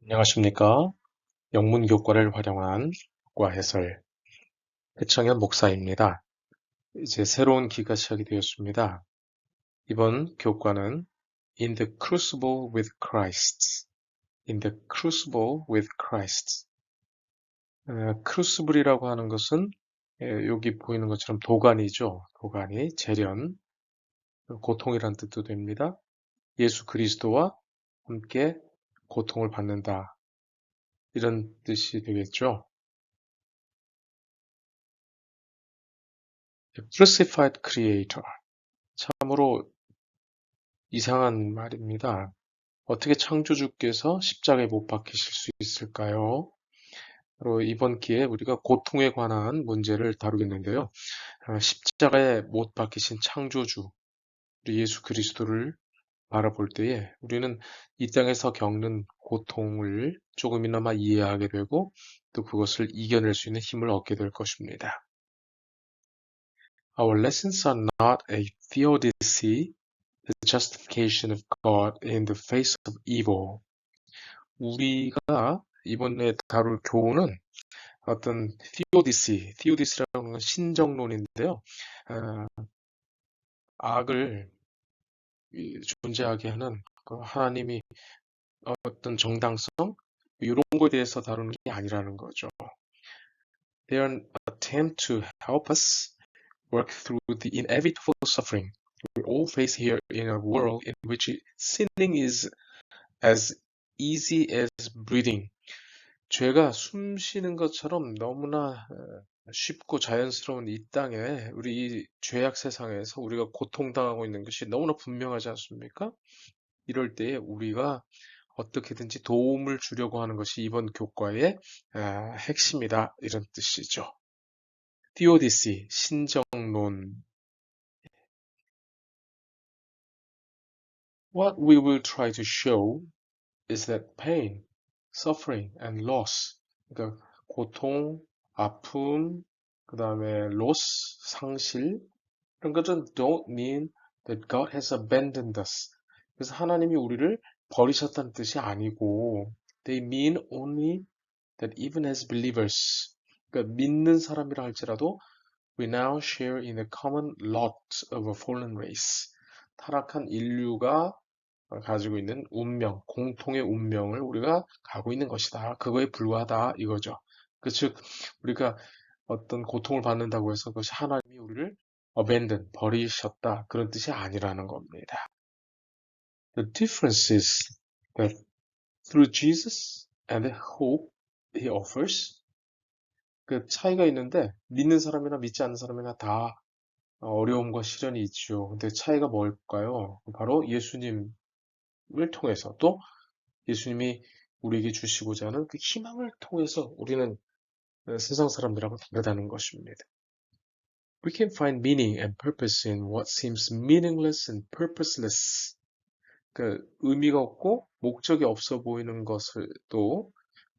안녕하십니까? 영문 교과를 활용한 교과 해설 해청현 목사입니다. 이제 새로운 기가 시작이 되었습니다. 이번 교과는 In the Crucible with Christ. In the Crucible with Christ. 크루시블이라고 하는 것은 여기 보이는 것처럼 도가니죠. 도가니, 재련, 고통이란 뜻도 됩니다. 예수 그리스도와 함께 고통을 받는다. 이런 뜻이 되겠죠. Crucified Creator. 참으로 이상한 말입니다. 어떻게 창조주께서 십자가에 못 박히실 수 있을까요? 바로 이번 기회에 우리가 고통에 관한 문제를 다루겠는데요. 십자가에 못 박히신 창조주, 우리 예수 그리스도를 바라볼 때에 우리는 이 땅에서 겪는 고통을 조금이나마 이해하게 되고 또 그것을 이겨낼 수 있는 힘을 얻게 될 것입니다. Our lessons are not a theodicy, the justification of God in the face of evil. 우리가 이번에 다룰 교훈은 어떤 theodicy라는 건 신정론인데요. 아, 악을 존재하게 하는 그 하나님이 어떤 정당성 이런 거에 대해서 다루는 게 아니라는 거죠. They are an attempt to help us work through the inevitable suffering we all face here in a world in which sinning is as easy as breathing. 죄가 숨 쉬는 것처럼 너무나 쉽고 자연스러운 이 땅에 우리 이 죄악 세상에서 우리가 고통당하고 있는 것이 너무나 분명하지 않습니까? 이럴 때에 우리가 어떻게든지 도움을 주려고 하는 것이 이번 교과의 핵심이다 이런 뜻이죠. theodicy, 신정론. What we will try to show is that pain, suffering, and loss, 그러니까 고통, 아픔, 그 다음에 loss, 상실, 이런 것은 don't mean that God has abandoned us. 그래서 하나님이 우리를 버리셨다는 뜻이 아니고, they mean only that even as believers, 그러니까 믿는 사람이라 할지라도, we now share in the common lot of a fallen race. 타락한 인류가 가지고 있는 운명, 공통의 운명을 우리가 가고 있는 것이다. 그거에 불과하다 이거죠. 즉 우리가 어떤 고통을 받는다고 해서 그것이 하나님이 우리를 abandon, 버리셨다 그런 뜻이 아니라는 겁니다. The difference is that through Jesus and the hope he offers, 그 차이가 있는데 믿는 사람이나 믿지 않는 사람이나 다 어려움과 시련이 있죠. 근데 차이가 뭘까요? 바로 예수님을 통해서 또 예수님이 우리에게 주시고자 하는 그 희망을 통해서 우리는 세상 사람들하고 다르다는 것입니다. We can find meaning and purpose in what seems meaningless and purposeless. 그 의미가 없고 목적이 없어 보이는 것을 또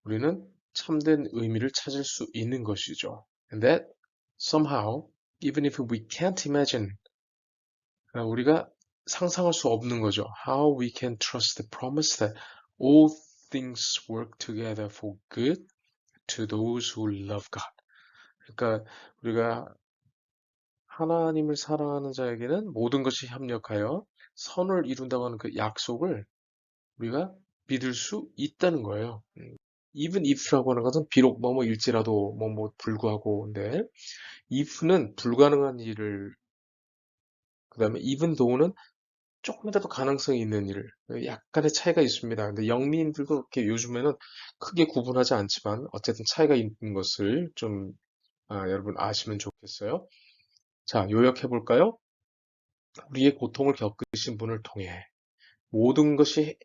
우리는 참된 의미를 찾을 수 있는 것이죠. And that somehow, even if we can't imagine, 우리가 상상할 수 없는 거죠. How we can trust the promise that all things work together for good to those who love God. 그러니까 우리가 하나님을 사랑하는 자에게는 모든 것이 협력하여 선을 이룬다고 하는 그 약속을 우리가 믿을 수 있다는 거예요. Even if라고 하는 것은 비록 뭐뭐일지라도 뭐뭐 불구하고 근데 if는 불가능한 일을 그다음에 even though는 조금이라도 가능성이 있는 일, 약간의 차이가 있습니다. 근데 영미인들도 이렇게 요즘에는 크게 구분하지 않지만 어쨌든 차이가 있는 것을 좀 여러분 아시면 좋겠어요. 자, 요약해 볼까요? 우리의 고통을 겪으신 분을 통해 모든 것이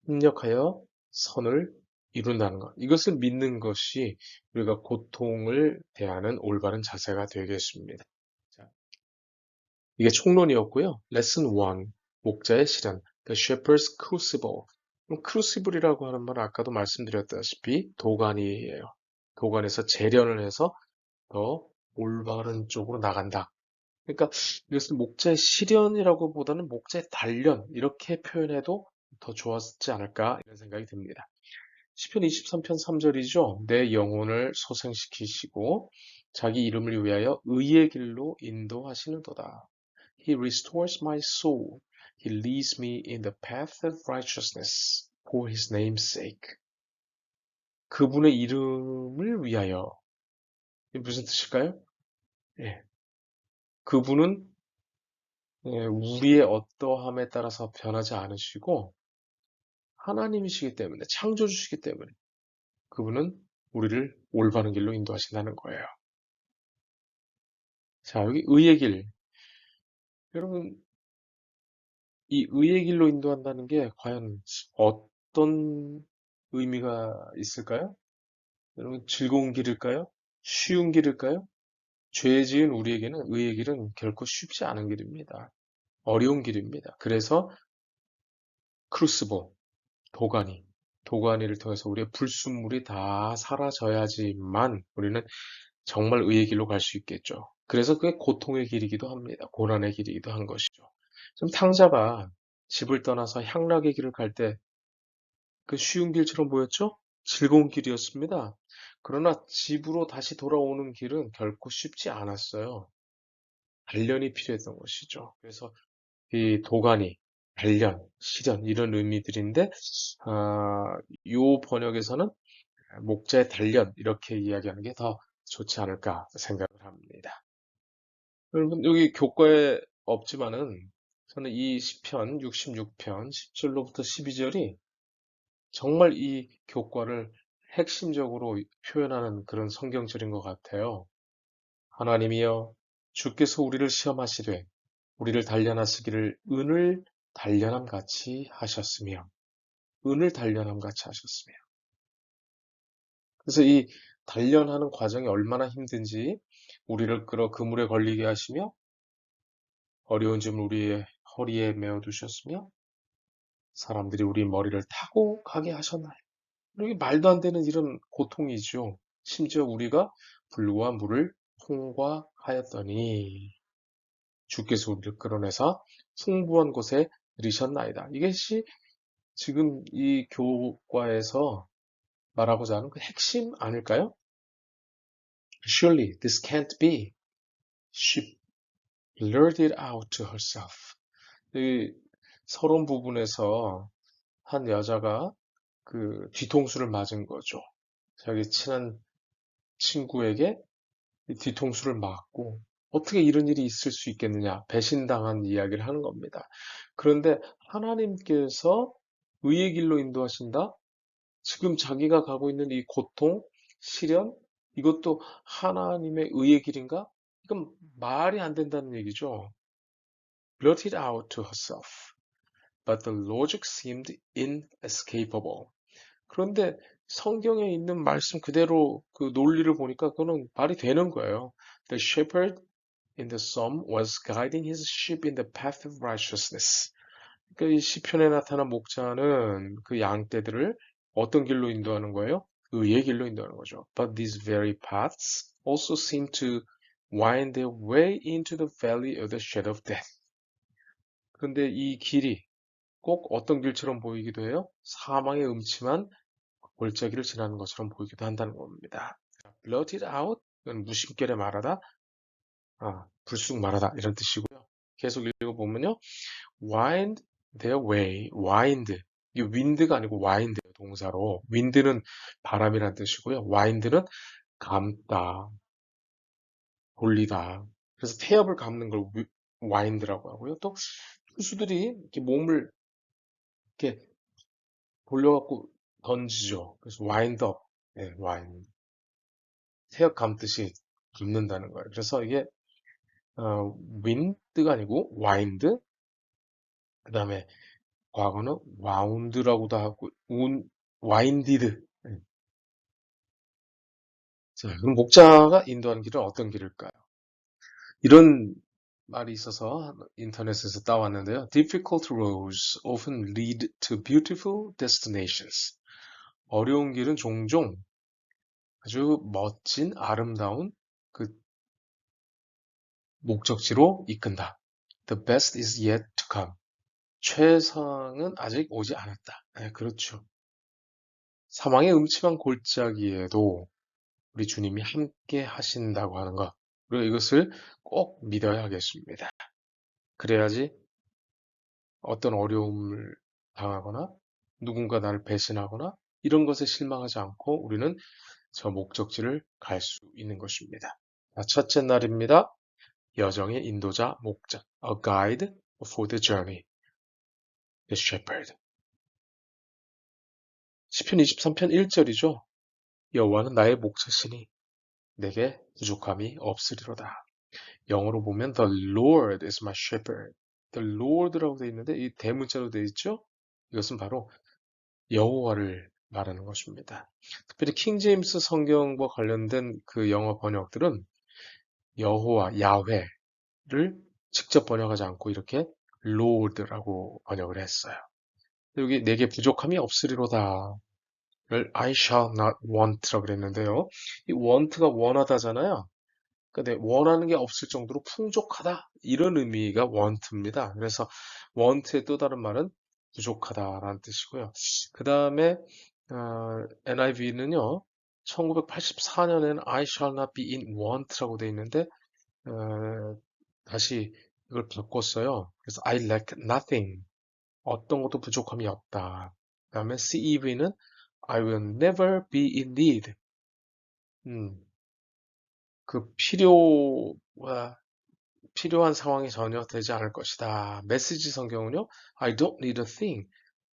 협력하여 선을 이룬다는 것. 이것을 믿는 것이 우리가 고통을 대하는 올바른 자세가 되겠습니다. 자, 이게 총론이었고요. 레슨 1, 목자의 실현, The Shepherd's Crucible. 크루시블이라고 하는 말은 아까도 말씀드렸다시피 도가니예요. 도가니에서 재련을 해서 더 올바른 쪽으로 나간다. 그러니까 이것을 목자의 실현이라고 보다는 목자의 단련 이렇게 표현해도 더 좋았지 않을까 이런 생각이 듭니다. 시편 23편 3절이죠. 내 영혼을 소생시키시고 자기 이름을 위하여 의의 길로 인도하시는도다. He restores my soul. He leads me in the path of righteousness for his name's sake. 그분의 이름을 위하여. 이게 무슨 뜻일까요? 예. 그분은 우리의 어떠함에 따라서 변하지 않으시고 하나님이시기 때문에 창조주시기 때문에 그분은 우리를 올바른 길로 인도하신다는 거예요. 자, 여기 의의 길. 여러분, 이 의의 길로 인도한다는 게 과연 어떤 의미가 있을까요? 여러분, 즐거운 길일까요? 쉬운 길일까요? 죄 지은 우리에게는 의의 길은 결코 쉽지 않은 길입니다. 어려운 길입니다. 그래서 크루스보, 도가니를 통해서 우리의 불순물이 다 사라져야지만 우리는 정말 의의 길로 갈 수 있겠죠. 그래서 그게 고통의 길이기도 합니다. 고난의 길이기도 한 것이죠. 좀 탕자가 집을 떠나서 향락의 길을 갈 때 그 쉬운 길처럼 보였죠? 즐거운 길이었습니다. 그러나 집으로 다시 돌아오는 길은 결코 쉽지 않았어요. 단련이 필요했던 것이죠. 그래서 이 도가니, 단련, 시련 이런 의미들인데 요 번역에서는 목자의 단련 이렇게 이야기하는 게 더 좋지 않을까 생각을 합니다. 여러분 여기 교과에 없지만은 저는 이 시편 66편 10절로부터 12절이 정말 이 교과를 핵심적으로 표현하는 그런 성경절인 것 같아요. 하나님이여 주께서 우리를 시험하시되 우리를 단련하시기를 은을 단련함 같이 하셨으며 은을 단련함 같이 하셨으며 그래서 이 단련하는 과정이 얼마나 힘든지 우리를 끌어 그물에 걸리게 하시며 어려운 점을 우리의 허리에 메어 두셨으며 사람들이 우리 머리를 타고 가게 하셨나요? 이게 말도 안 되는 이런 고통이죠. 심지어 우리가 불과 물을 통과하였더니 주께서 우리를 끌어내사 풍부한 곳에 들이셨나이다. 이것이 지금 이 교과에서 말하고자 하는 그 핵심 아닐까요? Surely this can't be. She blurted out to herself. 이 서론 부분에서 한 여자가 그 뒤통수를 맞은 거죠. 자기 친한 친구에게 이 뒤통수를 맞고 어떻게 이런 일이 있을 수 있겠느냐 배신당한 이야기를 하는 겁니다. 그런데 하나님께서 의의 길로 인도하신다? 지금 자기가 가고 있는 이 고통, 시련, 이것도 하나님의 의의 길인가? 이건 말이 안 된다는 얘기죠. Blurted out to herself, but the logic seemed inescapable. 그런데 성경에 있는 말씀 그대로 그 논리를 보니까 그거는 말이 되는 거예요. The shepherd in the psalm was guiding his sheep in the path of righteousness. 그러니까 이 시편에 나타난 목자는 그 양떼들을 어떤 길로 인도하는 거예요? 의의 길로 인도하는 거죠. But these very paths also seem to wind their way into the valley of the shadow of death. 그런데 이 길이 꼭 어떤 길처럼 보이기도 해요? 사망의 음침한 골짜기를 지나는 것처럼 보이기도 한다는 겁니다. blurted out, 은 무심결에 말하다, 불쑥 말하다 이런 뜻이고요. 계속 읽어보면요. wind their way, wind. 이게 wind가 아니고 wind예요, 동사로. wind는 바람이란 뜻이고요. wind는 감다, 돌리다. 그래서 태엽을 감는 걸 wind라고 하고요. 또 투수들이 이렇게 몸을 이렇게 돌려갖고 던지죠. 그래서 wind up, 네, wind. 태엽 감듯이 깁는다는 거예요. 그래서 이게 wind가 아니고 wind, 그 다음에 과거는 wound라고도 하고 winded. 자, 그럼 목자가 인도하는 길은 어떤 길일까요? 이런 말이 있어서 인터넷에서 따왔는데요. Difficult roads often lead to beautiful destinations. 어려운 길은 종종 아주 멋진, 아름다운 그 목적지로 이끈다. The best is yet to come. 최상은 아직 오지 않았다. 네, 그렇죠. 사망의 음침한 골짜기에도 우리 주님이 함께 하신다고 하는 것. 그리고 이것을 꼭 믿어야 하겠습니다. 그래야지 어떤 어려움을 당하거나 누군가 나를 배신하거나 이런 것에 실망하지 않고 우리는 저 목적지를 갈 수 있는 것입니다. 자, 첫째 날입니다. 여정의 인도자, 목자. A guide for the journey. The shepherd. 시편 23편 1절이죠. 여호와는 나의 목자시니 내게 부족함이 없으리로다. 영어로 보면 The Lord is my shepherd. The Lord라고 되어 있는데 이 대문자로 되어 있죠. 이것은 바로 여호와를 말하는 것입니다. 특별히 킹 제임스 성경과 관련된 그 영어 번역들은 여호와, 야훼를 직접 번역하지 않고 이렇게 Lord라고 번역을 했어요. 여기 내게 부족함이 없으리로다를 I shall not want라고 그랬는데요. 이 want가 원하다잖아요. 그러니까 원하는 게 없을 정도로 풍족하다 이런 의미가 want입니다. 그래서 want의 또 다른 말은 부족하다라는 뜻이고요. 그 다음에 NIV는요. 1984년에는 I shall not be in want라고 돼 있는데 다시 이걸 바꿨어요. 그래서 I lack nothing. 어떤 것도 부족함이 없다. 그 다음에 CEV는 I will never be in need. 음, 그 필요한 상황이 전혀 되지 않을 것이다. 메시지 성경은요, I don't need a thing.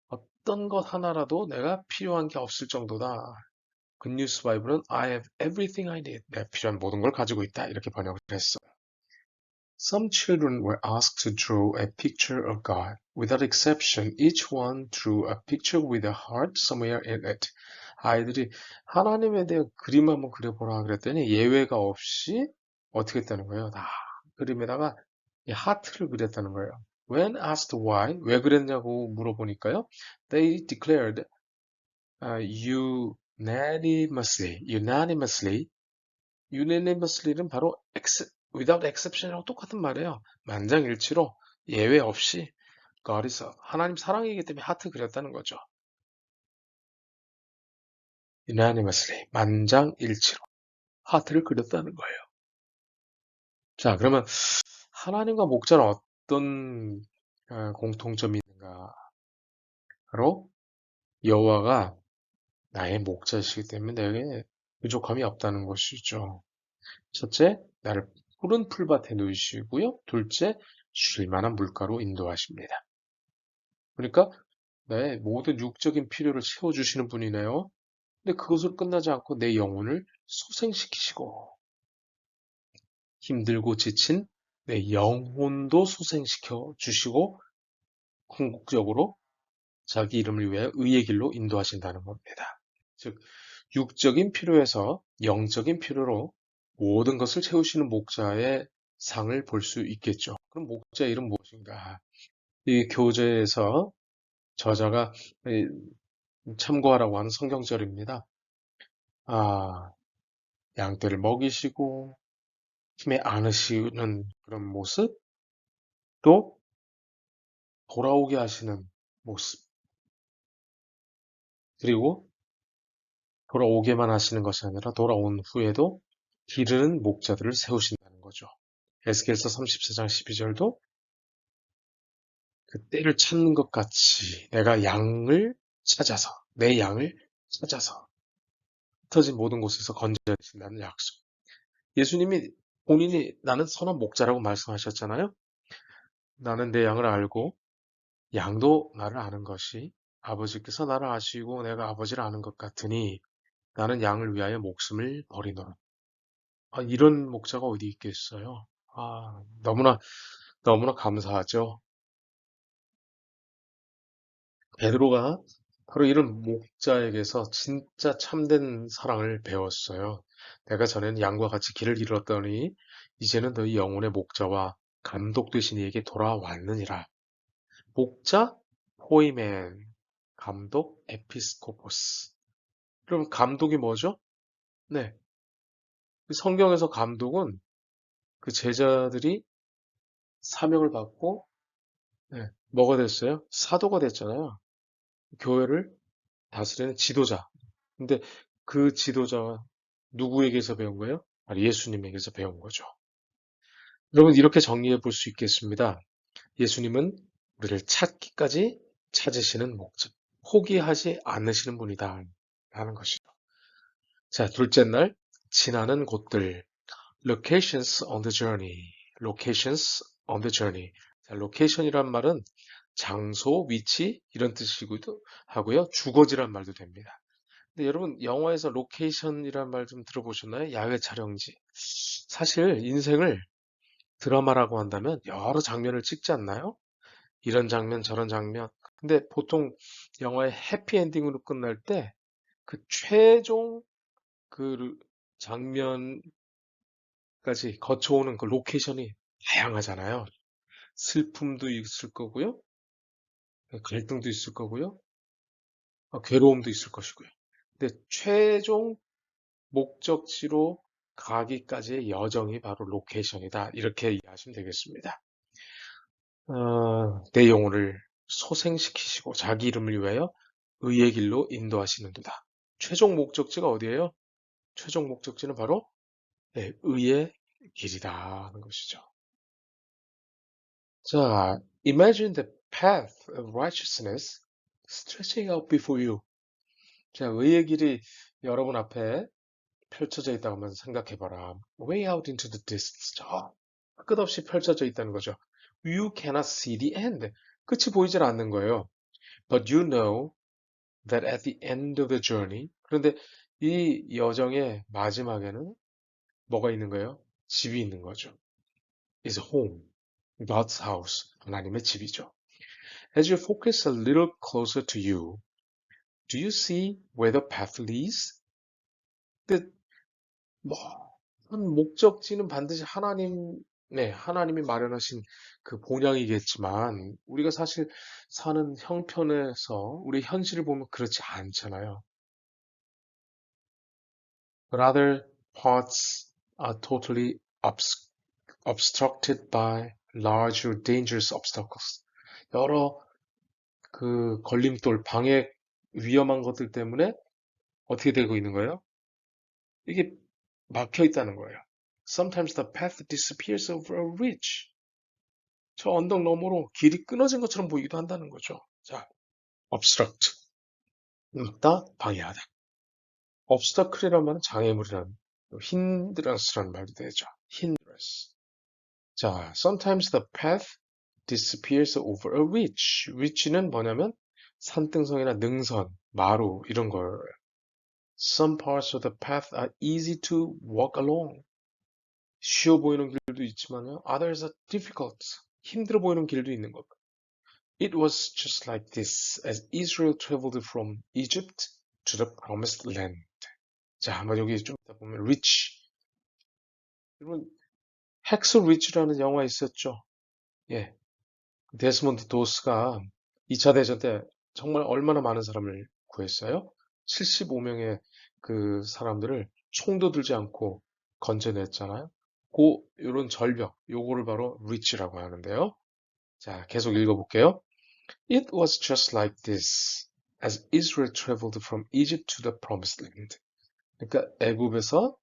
어떤 것 하나라도 내가 필요한 게 없을 정도다. 굿뉴스 바이블은 I have everything I need. 내가 필요한 모든 걸 가지고 있다. 이렇게 번역을 했어요. Some children were asked to draw a picture of God. Without exception, each one drew a picture with a heart somewhere in it. 아이들이 하나님에 대해 그림 한번 그려보라 그랬더니 예외가 없이 어떻게 했다는 거예요? 다 그림에다가 이 하트를 그렸다는 거예요. When asked why, 왜 그랬냐고 물어보니까요. They declared unanimously는 바로 without exception이랑 똑같은 말이에요. 만장일치로 예외 없이 God is 하나님 사랑이기 때문에 하트 그렸다는 거죠. unanimously 만장일치로 하트를 그렸다는 거예요. 자, 그러면 하나님과 목자는 어떤 공통점이 있는가? 바로 여호와가 나의 목자시기 때문에 내게 부족함이 없다는 것이죠. 첫째, 나를 푸른 풀밭에 누이시고요. 둘째, 쉴 만한 물가로 인도하십니다. 그러니까 내 모든 육적인 필요를 채워주시는 분이네요. 근데 그것으로 끝나지 않고 내 영혼을 소생시키시고 힘들고 지친 내 영혼도 소생시켜 주시고 궁극적으로 자기 이름을 위해 의의 길로 인도하신다는 겁니다. 즉 육적인 필요에서 영적인 필요로 모든 것을 채우시는 목자의 상을 볼 수 있겠죠. 그럼 목자 이름 무엇인가? 이 교재에서 저자가 참고하라고 하는 성경절입니다. 아, 양떼를 먹이시고 힘에 안으시는 그런 모습, 또 돌아오게 하시는 모습, 그리고 돌아오게만 하시는 것이 아니라 돌아온 후에도 기르는 목자들을 세우신다는 거죠. 에스겔서 34장 12절도 그 때를 찾는 것 같이 내가 내 양을 찾아서 흩어진 모든 곳에서 건져내신다는 약속. 예수님이 본인이 나는 선한 목자라고 말씀하셨잖아요. 나는 내 양을 알고 양도 나를 아는 것이 아버지께서 나를 아시고 내가 아버지를 아는 것 같으니 나는 양을 위하여 목숨을 버리노라. 이런 목자가 어디 있겠어요? 너무나 감사하죠. 베드로가 바로 이런 목자에게서 진짜 참된 사랑을 배웠어요. 내가 전에는 양과 같이 길을 잃었더니 이제는 너희 영혼의 목자와 감독 되신 이에게 돌아왔느니라. 목자, 포이멘, 감독, 에피스코포스. 그럼 감독이 뭐죠? 네. 그 성경에서 감독은 그 제자들이 사명을 받고 네, 뭐가 됐어요? 사도가 됐잖아요. 교회를 다스리는 지도자. 근데 그 지도자가 누구에게서 배운 거예요? 바로 예수님에게서 배운 거죠. 여러분, 이렇게 정리해 볼 수 있겠습니다. 예수님은 우리를 찾기까지 찾으시는 목적, 포기하지 않으시는 분이다. 라는 것이죠. 자, 둘째 날, 지나는 곳들. Locations on the journey. Locations on the journey. 자, location이란 말은 장소, 위치, 이런 뜻이기도 하고요. 주거지란 말도 됩니다. 근데 여러분, 영화에서 로케이션이란 말 좀 들어보셨나요? 야외 촬영지. 사실 인생을 드라마라고 한다면 여러 장면을 찍지 않나요? 이런 장면, 저런 장면. 근데 보통 영화의 해피엔딩으로 끝날 때 그 최종 그 장면까지 거쳐오는 그 로케이션이 다양하잖아요. 슬픔도 있을 거고요. 갈등도 있을 거고요. 괴로움도 있을 것이고요. 근데 최종 목적지로 가기까지의 여정이 바로 로케이션이다. 이렇게 이해하시면 되겠습니다. 내 영혼을 소생시키시고 자기 이름을 위하여 의의 길로 인도하시는도다. 최종 목적지가 어디예요? 최종 목적지는 바로 네, 의의 길이다 하는 것이죠. 자, imagine the path of righteousness stretching out before you. 자, 의의 길이 여러분 앞에 펼쳐져 있다고 한번 생각해봐라. Way out into the distance. 저 끝없이 펼쳐져 있다는 거죠. You cannot see the end. 끝이 보이질 않는 거예요. But you know that at the end of the journey. 그런데 이 여정의 마지막에는 뭐가 있는 거예요? 집이 있는 거죠. Is home. God's house. 하나님의 집이죠. As you focus a little closer to you, do you see where the path leads? 근데 뭐, 한 목적지는 반드시 네, 하나님이 마련하신 그 본향이겠지만, 우리가 사실 사는 형편에서 우리 현실을 보면 그렇지 않잖아요. But other parts are totally obstructed by large or dangerous obstacles. 여러 그 걸림돌, 방해, 위험한 것들 때문에 어떻게 되고 있는 거예요? 이게 막혀 있다는 거예요. Sometimes the path disappears over a ridge. 저 언덕 너머로 길이 끊어진 것처럼 보이기도 한다는 거죠. 자, obstruct. 막다, 방해하다. obstacle이란 말은 장애물이라는, hindrance라는 말도 되죠. hindrance. 자, sometimes the path disappears over a ridge. ridge는 뭐냐면 산등성이나 능선, 마루 이런 걸. Some parts of the path are easy to walk along. 쉬워 보이는 길도 있지만요. Others are difficult. 힘들어 보이는 길도 있는 것. It was just like this as Israel traveled from Egypt to the promised land. 자, 한번 여기 좀 이따 보면 rich. 여러분, 헥스 리치라는 영화 있었죠? 예. 데스몬드 도스가 2차 대전 때 정말 얼마나 많은 사람을 구했어요? 75명의 그 사람들을 총도 들지 않고 건져냈잖아요. 요런 절벽, 요거를 바로 리치라고 하는데요. 자, 계속 읽어볼게요. It was just like this as Israel traveled from Egypt to the promised land. 그러니까 애굽에서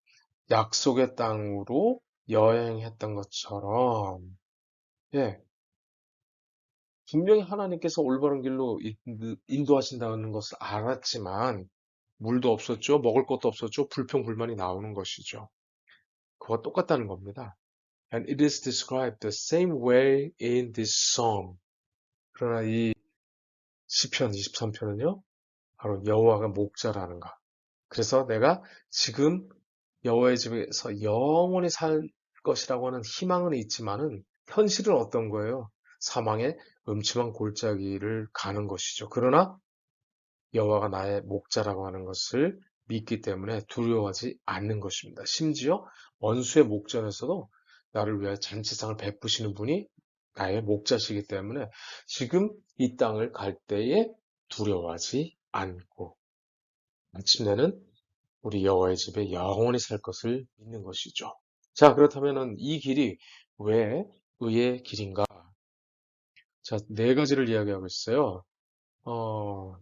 약속의 땅으로 여행했던 것처럼, 예, 분명히 하나님께서 올바른 길로 인도하신다는 것을 알았지만, 물도 없었죠, 먹을 것도 없었죠, 불평불만이 나오는 것이죠. 그와 똑같다는 겁니다. And it is described the same way in this psalm. 그러나 이 시편 23편은요, 바로 여호와가 목자라는 것. 그래서 내가 지금 여호와의 집에서 영원히 살 것이라고 하는 희망은 있지만은 현실은 어떤 거예요? 사망의 음침한 골짜기를 가는 것이죠. 그러나 여호와가 나의 목자라고 하는 것을 믿기 때문에 두려워하지 않는 것입니다. 심지어 원수의 목전에서도 나를 위하여 잔치상을 베푸시는 분이 나의 목자시기 때문에 지금 이 땅을 갈 때에 두려워하지 않고 마침내는 우리 여호와의 집에 영원히 살 것을 믿는 것이죠. 자, 그렇다면은 이 길이 왜 의의 길인가? 자, 네 가지를 이야기하고 있어요. 어,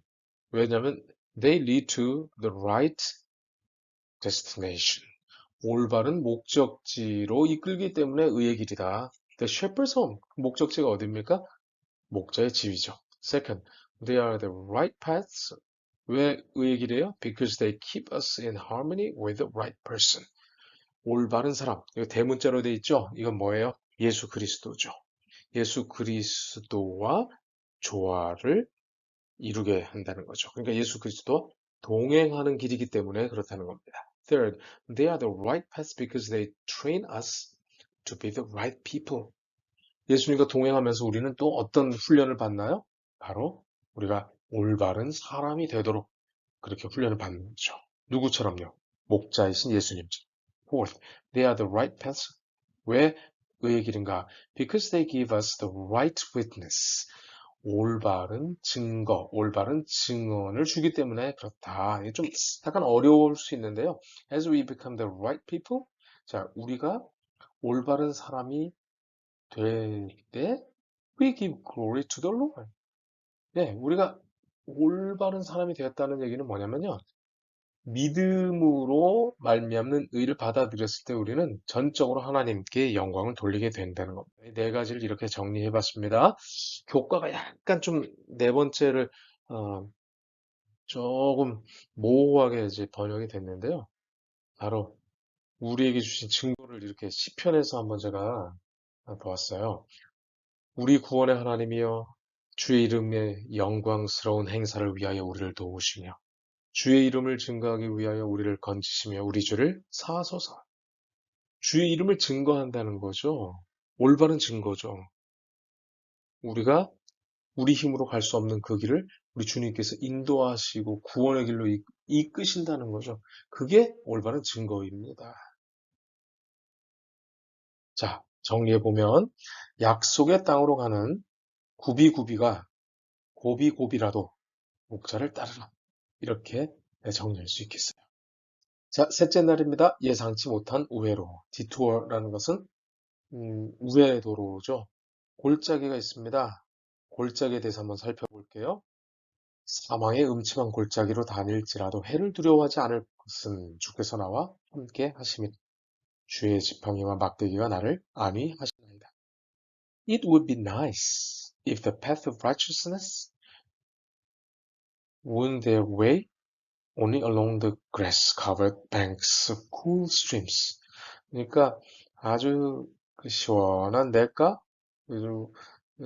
왜냐면 They lead to the right destination. 올바른 목적지로 이끌기 때문에 의의 길이다. The shepherd's home. 목적지가 어디입니까? 목자의 집이죠. Second, they are the right paths. 왜 의의 길이에요? Because they keep us in harmony with the right person. 올바른 사람. 이거 대문자로 돼 있죠? 이건 뭐예요? 예수 그리스도죠. 예수 그리스도와 조화를 이루게 한다는 거죠. 그러니까 예수 그리스도와 동행하는 길이기 때문에 그렇다는 겁니다. Third, they are the right path because they train us to be the right people. 예수님과 동행하면서 우리는 또 어떤 훈련을 받나요? 바로 우리가 올바른 사람이 되도록 그렇게 훈련을 받는 거죠. 누구처럼요? 목자이신 예수님처럼. Fourth, they are the right path. 왜 의의 길인가? Because they give us the right witness. 올바른 증거, 올바른 증언을 주기 때문에 그렇다. 이게 좀 약간 어려울 수 있는데요. As we become the right people, 자, 우리가 올바른 사람이 될 때, we give glory to the Lord. 네, 우리가 올바른 사람이 되었다는 얘기는 뭐냐면요. 믿음으로 말미암는 의를 받아들였을 때 우리는 전적으로 하나님께 영광을 돌리게 된다는 겁니다. 이 네 가지를 이렇게 정리해 봤습니다. 교과가 약간 좀 네 번째를 어, 조금 모호하게 이제 번역이 됐는데요. 바로 우리에게 주신 증거를 이렇게 시편에서 한번 제가 보았어요. 우리 구원의 하나님이여 주의 이름의 영광스러운 행사를 위하여 우리를 도우시며 주의 이름을 증거하기 위하여 우리를 건지시며 우리 죄를 사하소서. 주의 이름을 증거한다는 거죠. 올바른 증거죠. 우리가 우리 힘으로 갈 수 없는 그 길을 우리 주님께서 인도하시고 구원의 길로 이끄신다는 거죠. 그게 올바른 증거입니다. 자, 정리해보면 약속의 땅으로 가는 구비구비가 고비고비라도 목자를 따르라. 이렇게 정리할 수 있겠어요. 자, 셋째 날입니다. 예상치 못한 우회로. 디투어라는 것은 우회 도로죠. 골짜기가 있습니다. 골짜기에 대해서 한번 살펴볼게요. 사망의 음침한 골짜기로 다닐지라도 해를 두려워하지 않을 것은 주께서 나와 함께 하심이 주의 지팡이와 막대기가 나를 안위하시나이다. It would be nice if the path of righteousness wound their way only along the grass-covered banks of cool streams. 그러니까 아주 그 시원한 냇가, 그리고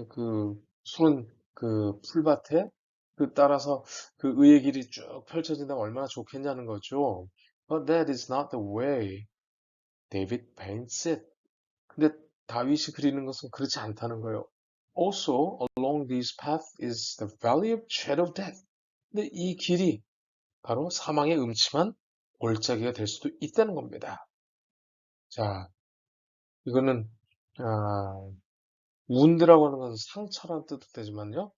그 푸른 그 풀밭에 그 따라서 그 의의 길이 쭉 펼쳐진다면 얼마나 좋겠냐는 거죠. But that is not the way David paints it. 근데 다윗이 그리는 것은 그렇지 않다는 거예요. Also, along this path is the valley of shadow of death. 근데 이 길이 바로 사망의 음침한 골짜기가 될 수도 있다는 겁니다. 자, 이거는 wound라고 하는 것은 상처라는 뜻도 되지만요.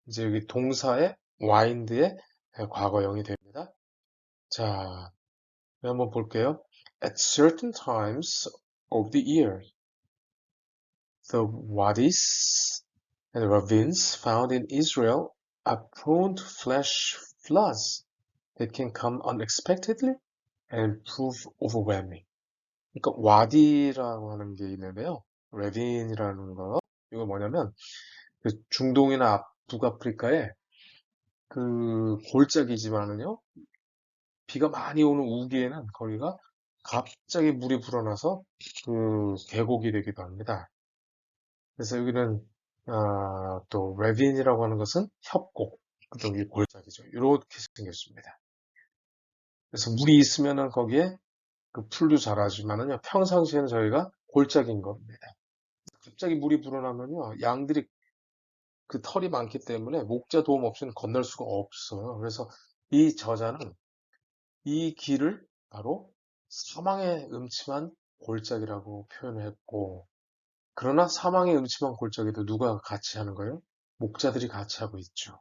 이제 여기 동사의 wind의 과거형이 됩니다. 자, 한번 볼게요. At certain times of the year, the wadis and ravines found in Israel are prone to flash floods that can come unexpectedly and prove overwhelming. 그러니까 와디라고 하는 게 있는데요. 레빈이라는 거. 이거 뭐냐면 그 중동이나 북아프리카에 그 골짜기지만은요. 비가 많이 오는 우기에는 거기가 갑자기 물이 불어나서 그 계곡이 되기도 합니다. 그래서 여기는 또 레빈이라고 하는 것은 협곡, 또 여기 골짜기죠. 이렇게 생겼습니다. 그래서 물이 있으면은 거기에 그 풀도 자라지만은요. 평상시에는 저희가 골짜기인 겁니다. 갑자기 물이 불어나면요. 양들이 그 털이 많기 때문에 목자 도움 없이는 건널 수가 없어요. 그래서 이 저자는 이 길을 바로 사망의 음침한 골짜기라고 표현을 했고, 그러나 사망의 음침한 골짜기도 누가 같이 하는 거예요? 목자들이 같이 하고 있죠.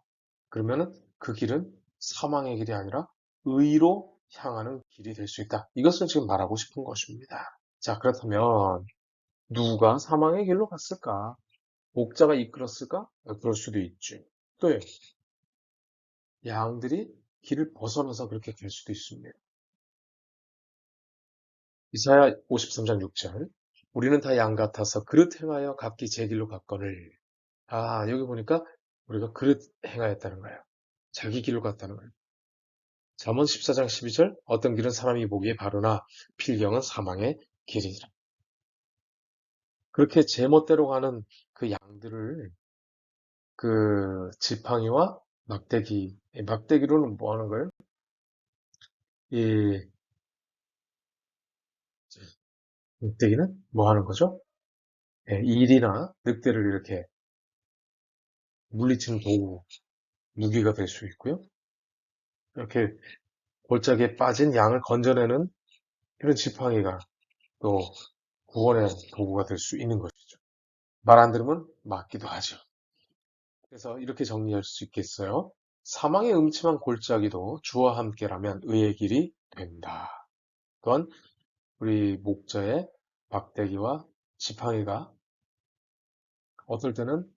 그러면은 그 길은 사망의 길이 아니라 의로 향하는 길이 될 수 있다. 이것을 지금 말하고 싶은 것입니다. 자, 그렇다면 누가 사망의 길로 갔을까? 목자가 이끌었을까? 그럴 수도 있지. 또 양들이 길을 벗어나서 그렇게 갈 수도 있습니다. 이사야 53장 6절. 우리는 다 양 같아서 그릇 행하여 각기 제 길로 갔거늘. 아, 여기 보니까 우리가 그릇 행하였다는 거예요. 자기 길로 갔다는 거예요. 잠언 14장 12절. 어떤 길은 사람이 보기에 바르나 필경은 사망의 길이니라. 그렇게 제멋대로 가는 그 양들을 그 지팡이와 막대기, 이 막대기로는 뭐 하는 거예요? 이 막대기는 뭐 하는 거죠? 예, 일이나 늑대를 이렇게 물리치는 도구, 무기가 될 수 있고요. 이렇게 골짜기에 빠진 양을 건져내는 이런 지팡이가 또 구원의 도구가 될 수 있는 것이죠. 말 안 들으면 맞기도 하죠. 그래서 이렇게 정리할 수 있겠어요. 사망의 음침한 골짜기도 주와 함께라면 의의 길이 된다. 또한 우리 목자의 막대기와 지팡이가 어떨 때는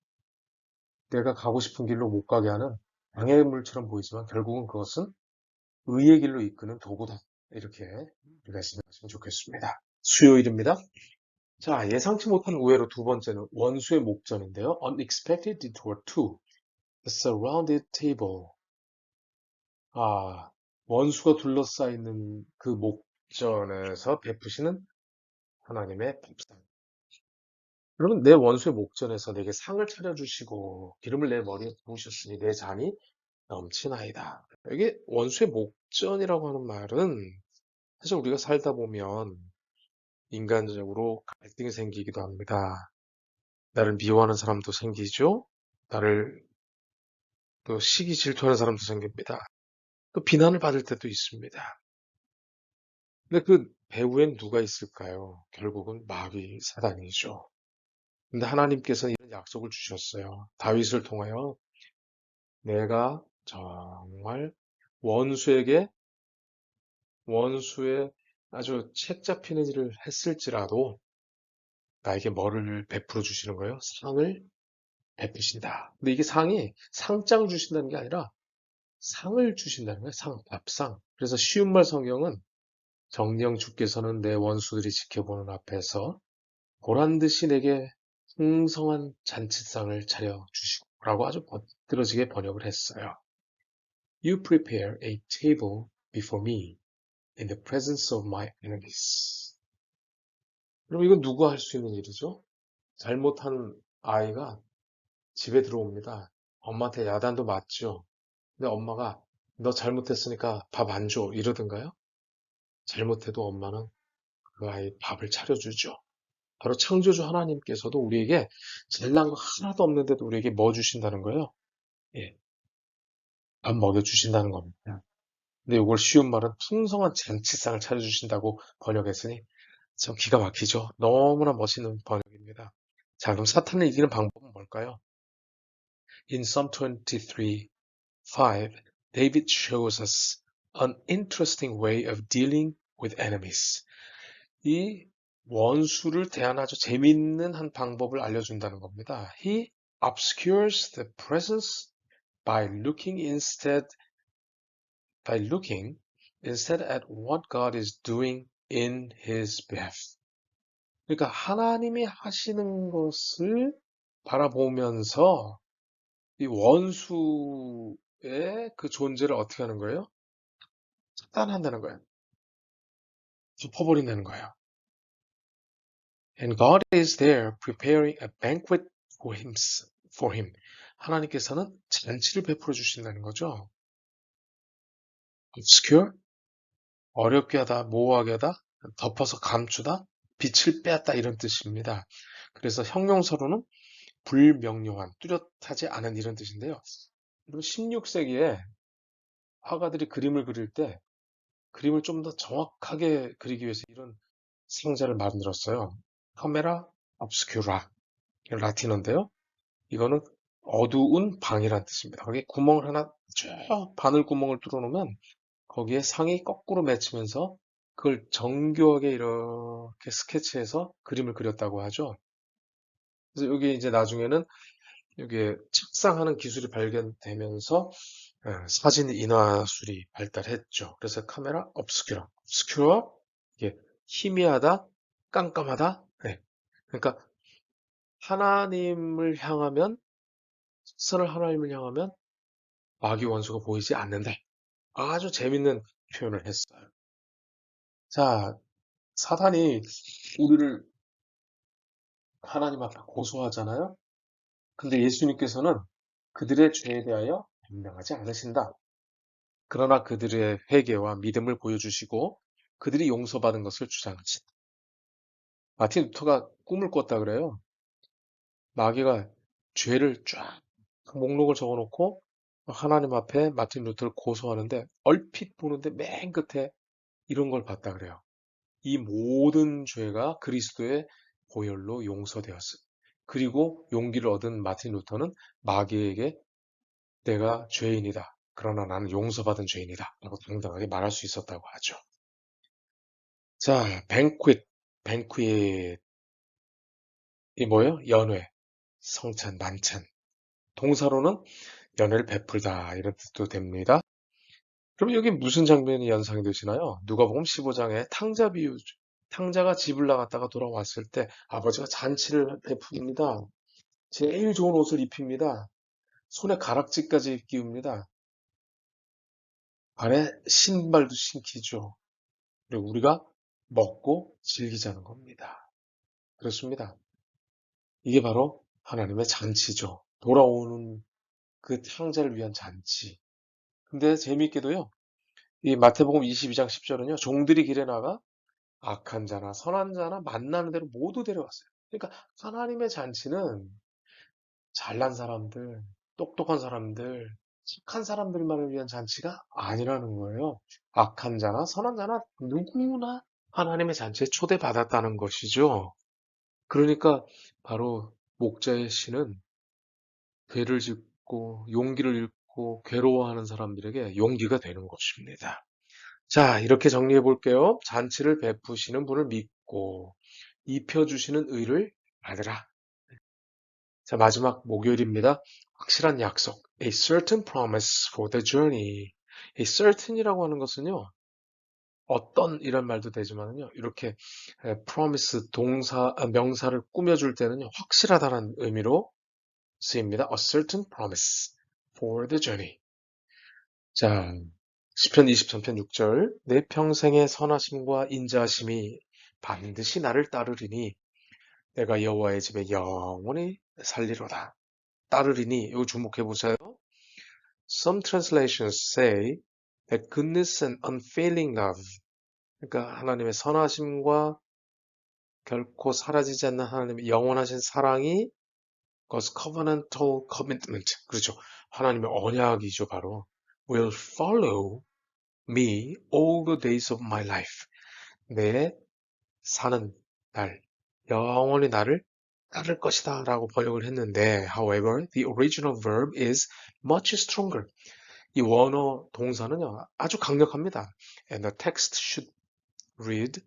내가 가고 싶은 길로 못 가게 하는 방해물처럼 보이지만 결국은 그것은 의의 길로 이끄는 도구다. 이렇게 우리가 생각하시면 좋겠습니다. 수요일입니다. 자, 예상치 못한 우회로 두 번째는 원수의 목전인데요. Unexpected detour 2. The surrounded table. 아, 원수가 둘러싸이는 그 목전에서 베푸시는 하나님의 밥상. 여러분, 내 원수의 목전에서 내게 상을 차려주시고 기름을 내 머리에 부으셨으니 내 잔이 넘치나이다. 이게 원수의 목전이라고 하는 말은 사실 우리가 살다 보면 인간적으로 갈등이 생기기도 합니다. 나를 미워하는 사람도 생기죠. 나를 또 시기 질투하는 사람도 생깁니다. 또 비난을 받을 때도 있습니다. 근데 그 배후엔 누가 있을까요? 결국은 마귀 사단이죠. 근데 하나님께서는 이런 약속을 주셨어요. 다윗을 통하여 내가 정말 원수에게 원수의 아주 책 잡히는 일을 했을지라도 나에게 뭐를 베풀어 주시는 거예요? 상을 베푸신다. 근데 이게 상이 상장 주신다는 게 아니라 상을 주신다는 거예요. 상, 밥상. 그래서 쉬운 말 성경은 정령 주께서는 내 원수들이 지켜보는 앞에서 보란 듯이 내게 풍성한 잔치상을 차려 주시고라고 아주 멋들어지게 번역을 했어요. You prepare a table before me in the presence of my enemies. 그럼 이건 누가 할 수 있는 일이죠? 잘못한 아이가 집에 들어옵니다. 엄마한테 야단도 맞죠. 근데 엄마가 너 잘못했으니까 밥 안 줘 이러던가요? 잘못해도 엄마는 그 아이 밥을 차려주죠. 바로 창조주 하나님께서도 우리에게 잘난 거 하나도 없는데도 우리에게 뭐 주신다는 거예요? 예, 밥 먹여주신다는 겁니다. 근데 이걸 쉬운 말은 풍성한 잔치상을 차려주신다고 번역했으니 참 기가 막히죠. 너무나 멋있는 번역입니다. 자, 그럼 사탄을 이기는 방법은 뭘까요? In Psalm 23:5, David shows us an interesting way of dealing with enemies. 이 원수를 대하는 아주 재미있는 한 방법을 알려준다는 겁니다. He obscures the presence by looking instead at what God is doing in his behalf. 그러니까 하나님이 하시는 것을 바라보면서 이 원수의 그 존재를 어떻게 하는 거예요? 차단한다는 거예요. 덮어버린다는 거예요. And God is there preparing a banquet for him. 하나님께서는 잔치를 베풀어 주신다는 거죠. obscure, 어렵게 하다, 모호하게 하다, 덮어서 감추다, 빛을 빼앗다 이런 뜻입니다. 그래서 형용사로는 불명료한, 뚜렷하지 않은 이런 뜻인데요. 16세기에 화가들이 그림을 그릴 때 그림을 좀 더 정확하게 그리기 위해서 이런 상자를 만들었어요. 카메라 obscura, 라틴어인데요. 이거는 어두운 방이란 뜻입니다. 거기에 구멍을 하나 쭉 바늘 구멍을 뚫어놓으면 거기에 상이 거꾸로 맺히면서 그걸 정교하게 이렇게 스케치해서 그림을 그렸다고 하죠. 그래서 여기 이제 나중에는 여기에 착상하는 기술이 발견되면서 사진 인화술이 발달했죠. 그래서 카메라 obscura 이게 희미하다, 깜깜하다. 네. 그러니까 하나님을 향하면 선을 하나님을 향하면 마귀 원수가 보이지 않는다. 아주 재밌는 표현을 했어요. 자, 사단이 우리를 하나님 앞에 고소하잖아요. 근데 예수님께서는 그들의 죄에 대하여 변명하지 않으신다. 그러나 그들의 회개와 믿음을 보여주시고 그들이 용서받은 것을 주장하신다. 마틴 루터가 꿈을 꿨다 그래요. 마귀가 죄를 쫙 목록을 적어놓고 하나님 앞에 마틴 루터를 고소하는데 얼핏 보는데 맨 끝에 이런 걸 봤다 그래요. 이 모든 죄가 그리스도의 보혈로 용서되었음. 그리고 용기를 얻은 마틴 루터는 마귀에게 내가 죄인이다. 그러나 나는 용서받은 죄인이다. 라고 당당하게 말할 수 있었다고 하죠. 자, 뱅퀴이 뭐예요? 연회, 성찬, 만찬. 동사로는 연회를 베풀다 이런 뜻도 됩니다. 그럼 여기 무슨 장면이 연상이 되시나요? 누가복음 15장에 탕자 비유, 탕자가 집을 나갔다가 돌아왔을 때 아버지가 잔치를 베풉니다. 제일 좋은 옷을 입힙니다. 손에 가락지까지 끼웁니다. 발에 신발도 신기죠. 그리고 우리가 먹고 즐기자는 겁니다. 그렇습니다. 이게 바로 하나님의 잔치죠. 돌아오는 그 탕자를 위한 잔치. 근데 재미있게도요. 이 마태복음 22장 10절은요. 종들이 길에 나가 악한 자나 선한 자나 만나는 대로 모두 데려왔어요. 그러니까 하나님의 잔치는 잘난 사람들, 똑똑한 사람들, 착한 사람들만을 위한 잔치가 아니라는 거예요. 악한 자나 선한 자나 누구나 하나님의 잔치에 초대받았다는 것이죠. 그러니까 바로 목자의 신은 괴를 짓고 용기를 잃고 괴로워하는 사람들에게 용기가 되는 것입니다. 자, 이렇게 정리해 볼게요. 잔치를 베푸시는 분을 믿고 입혀주시는 의를 받으라. 자, 마지막 목요일입니다. 확실한 약속. A certain promise for the journey. A certain이라고 하는 것은요. 어떤 이런 말도 되지만요. 이렇게 promise 명사를 꾸며줄 때는요. 확실하다는 의미로 쓰입니다. A certain promise for the journey. 자, 시편 23편 6절. 내 평생의 선하심과 인자하심이 반드시 나를 따르리니 내가 여호와의 집에 영원히 살리로다. 따르리니 이거 주목해 보세요. Some translations say that goodness and unfailing love. 그러니까 하나님의 선하심과 결코 사라지지 않는 하나님의 영원하신 사랑이 God's covenantal commitment. 그렇죠. 하나님의 언약이죠, 바로. Will follow me all the days of my life. 내 사는 날, 영원히 나를 따를 것이다 라고 번역을 했는데 however, the original verb is much stronger. 이 원어 동사는요, 아주 강력합니다. And the text should read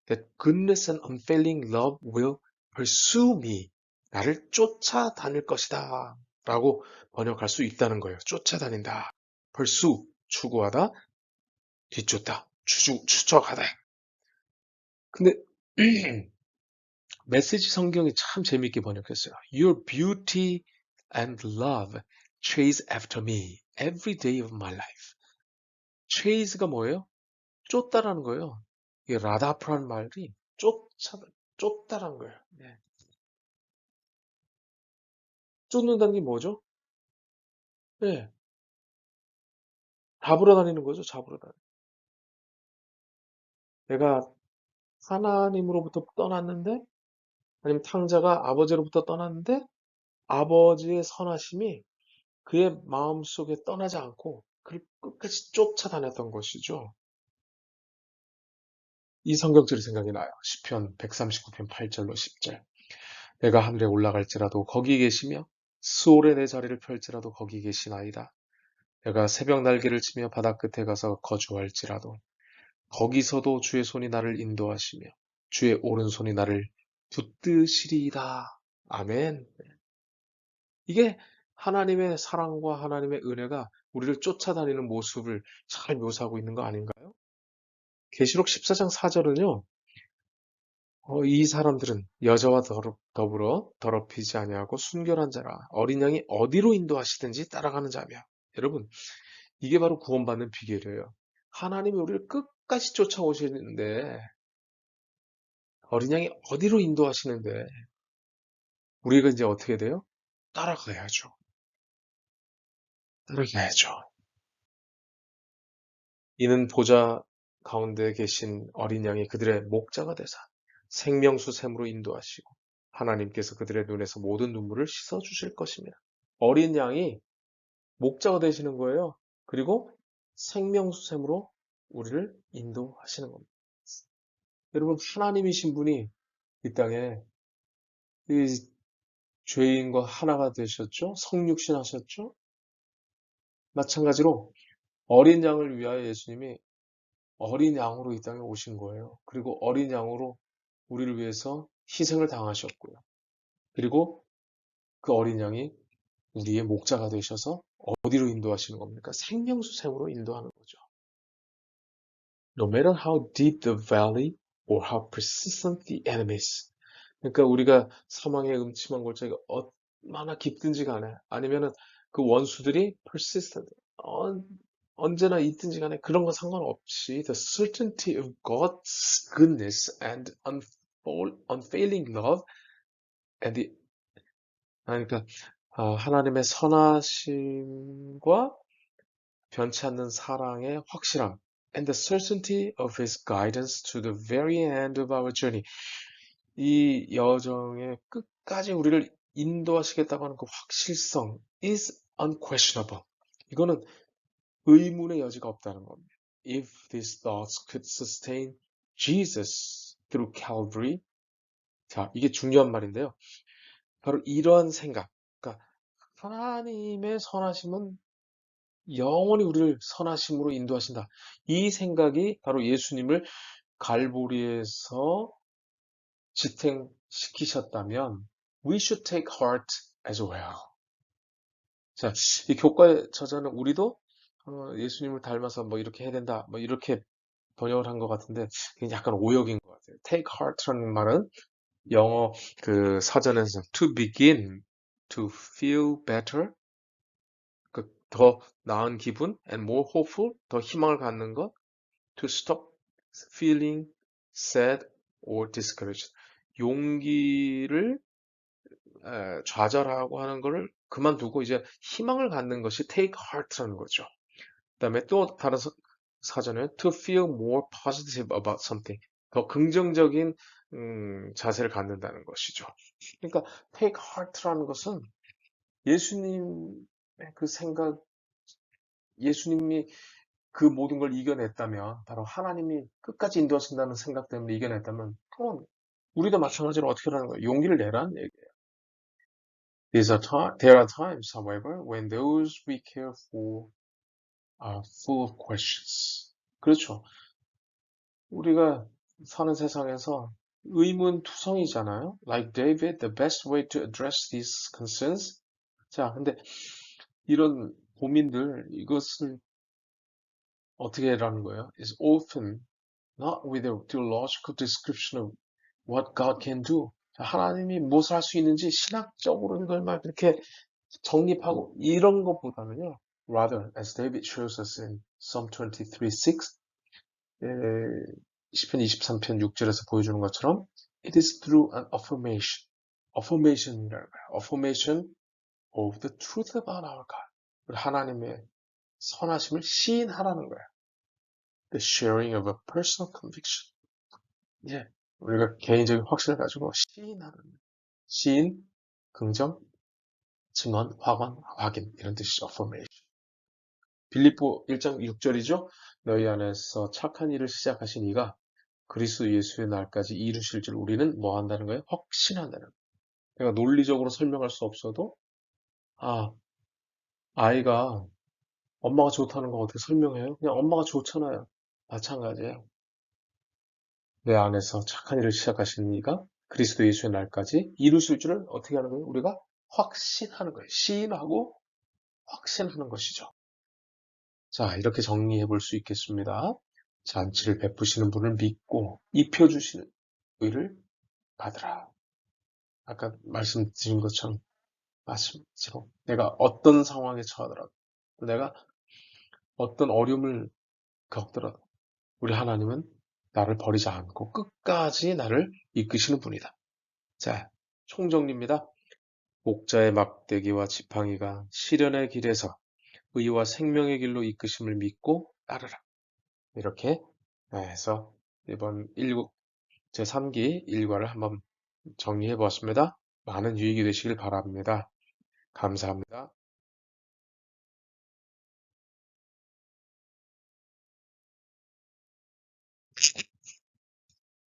that goodness and unfailing love will pursue me. 나를 쫓아다닐 것이다 라고 번역할 수 있다는 거예요. 쫓아다닌다. pursue, 추구하다, 뒤쫓다, 추적하다. 근데 메시지 성경이 참 재밌게 번역했어요. Your beauty and love chase after me every day of my life. chase가 뭐예요? 쫓다라는 거예요. 이 라다프라는 말이 쫓다라는 거예요. 네. 쫓는다는 게 뭐죠? 네. 잡으러 다니는 거죠. 잡으러 다니는. 내가 하나님으로부터 떠났는데, 아니면 탕자가 아버지로부터 떠났는데, 아버지의 선하심이 그의 마음속에 떠나지 않고 그를 끝까지 쫓아다녔던 것이죠. 이 성경절이 생각이 나요. 시편 139편 8절로 10절. 내가 하늘에 올라갈지라도 거기 계시며 수월에 내 자리를 펼지라도 거기 계시나이다. 내가 새벽 날개를 치며 바다 끝에 가서 거주할지라도 거기서도 주의 손이 나를 인도하시며 주의 오른손이 나를 붙드시리이다. 아멘. 이게 하나님의 사랑과 하나님의 은혜가 우리를 쫓아다니는 모습을 잘 묘사하고 있는 거 아닌가요? 계시록 14장 4절은요. 이 사람들은 여자와 더불어 더럽히지 아니하고 순결한 자라 어린 양이 어디로 인도하시든지 따라가는 자며. 여러분, 이게 바로 구원받는 비결이에요. 하나님이 우리를 끝까지 쫓아오시는데 어린 양이 어디로 인도하시는데 우리가 이제 어떻게 돼요? 따라가야죠. 따라가야죠. 이는 보좌 가운데 계신 어린 양이 그들의 목자가 되사 생명수 샘으로 인도하시고 하나님께서 그들의 눈에서 모든 눈물을 씻어 주실 것입니다. 어린 양이 목자가 되시는 거예요. 그리고 생명수 샘으로 우리를 인도하시는 겁니다. 여러분, 하나님이신 분이 이 땅에 이 죄인과 하나가 되셨죠? 성육신 하셨죠? 마찬가지로 어린 양을 위하여 예수님이 어린 양으로 이 땅에 오신 거예요. 그리고 어린 양으로 우리를 위해서 희생을 당하셨고요. 그리고 그 어린 양이 우리의 목자가 되셔서 어디로 인도하시는 겁니까? 생명수샘으로 인도하는 거죠. No matter how deep the valley or how persistent the enemies. 그러니까 우리가 사망의 음침한 골짜기가 얼마나 깊든지 간에 아니면은 그 원수들이 persistent, 언제나 있든지 간에 그런 거 상관없이 the certainty of God's goodness and unfailing love and the 그러니까 하나님의 선하심과 변치 않는 사랑의 확실함 and the certainty of His guidance to the very end of our journey. 이 여정의 끝까지 우리를 인도하시겠다고 하는 그 확실성 is unquestionable. 이거는 의문의 여지가 없다는 겁니다. If these thoughts could sustain Jesus through Calvary. 자, 이게 중요한 말인데요. 바로 이러한 생각. 그러니까 하나님의 선하심은 영원히 우리를 선하심으로 인도하신다. 이 생각이 바로 예수님을 갈보리에서 지탱시키셨다면 we should take heart as well. 자, 이 교과의 저자는 우리도 예수님을 닮아서 뭐 이렇게 해야 된다, 뭐 이렇게 번역을 한 것 같은데 그게 약간 오역인 것 같아요. take heart라는 말은 영어 그 사전에서 to begin to feel better, 더 나은 기분, and more hopeful, 더 희망을 갖는 것, to stop feeling sad or discouraged, 용기를 좌절하고 하는 거를 그만두고 이제 희망을 갖는 것이 take heart라는 거죠. 그다음에 또 다른 사전에 to feel more positive about something, 더 긍정적인 자세를 갖는다는 것이죠. 그러니까 take heart라는 것은 예수님의 그 생각, 예수님이 그 모든 걸 이겨냈다면, 바로 하나님이 끝까지 인도하신다는 생각 때문에 이겨냈다면, 그건 우리도 마찬가지로 어떻게 하는 거예요? 용기를 내라는 얘기예요. There are times, however, when those we care for are full of questions. 그렇죠. 우리가 사는 세상에서 의문투성이잖아요. Like David, the best way to address these concerns. 자, 근데 이런 고민들, 이것을 어떻게 하라는 거예요? Is often not with a theological description of what God can do. 하나님이 무엇을 할 수 있는지 신학적으로 이걸 막 이렇게 정립하고 이런 것보다는요. Rather, as David shows us in Psalm 23:6, 시편 23편 6절에서 보여주는 것처럼 it is through an affirmation. affirmation이라는 거예요. affirmation of the truth about our God. 하나님의 선하심을 시인하라는 거예요. The sharing of a personal conviction. 예, 우리가 개인적인 확신을 가지고 시인하는 시인, 긍정, 증언, 확언, 확인 이런 뜻이죠. affirmation. 빌립보 1장 6절이죠. 너희 안에서 착한 일을 시작하신 이가 그리스도 예수의 날까지 이루실 줄 우리는 뭐 한다는 거예요? 확신한다는 거예요. 내가 논리적으로 설명할 수 없어도 아이가 엄마가 좋다는 거 어떻게 설명해요? 그냥 엄마가 좋잖아요. 마찬가지예요. 내 안에서 착한 일을 시작하신 이가 그리스도 예수의 날까지 이루실 줄을 어떻게 하는 거예요? 우리가 확신하는 거예요. 시인하고 확신하는 것이죠. 자, 이렇게 정리해 볼 수 있겠습니다. 잔치를 베푸시는 분을 믿고 입혀주시는 의를 받으라. 아까 말씀드린 것처럼 맞죠. 내가 어떤 상황에 처하더라도, 내가 어떤 어려움을 겪더라도, 우리 하나님은 나를 버리지 않고 끝까지 나를 이끄시는 분이다. 자, 총정리입니다. 목자의 막대기와 지팡이가 시련의 길에서 의와 생명의 길로 이끄심을 믿고 따르라. 이렇게 해서 이번 제3기 일과를 한번 정리해 보았습니다. 많은 유익이 되시길 바랍니다. 감사합니다.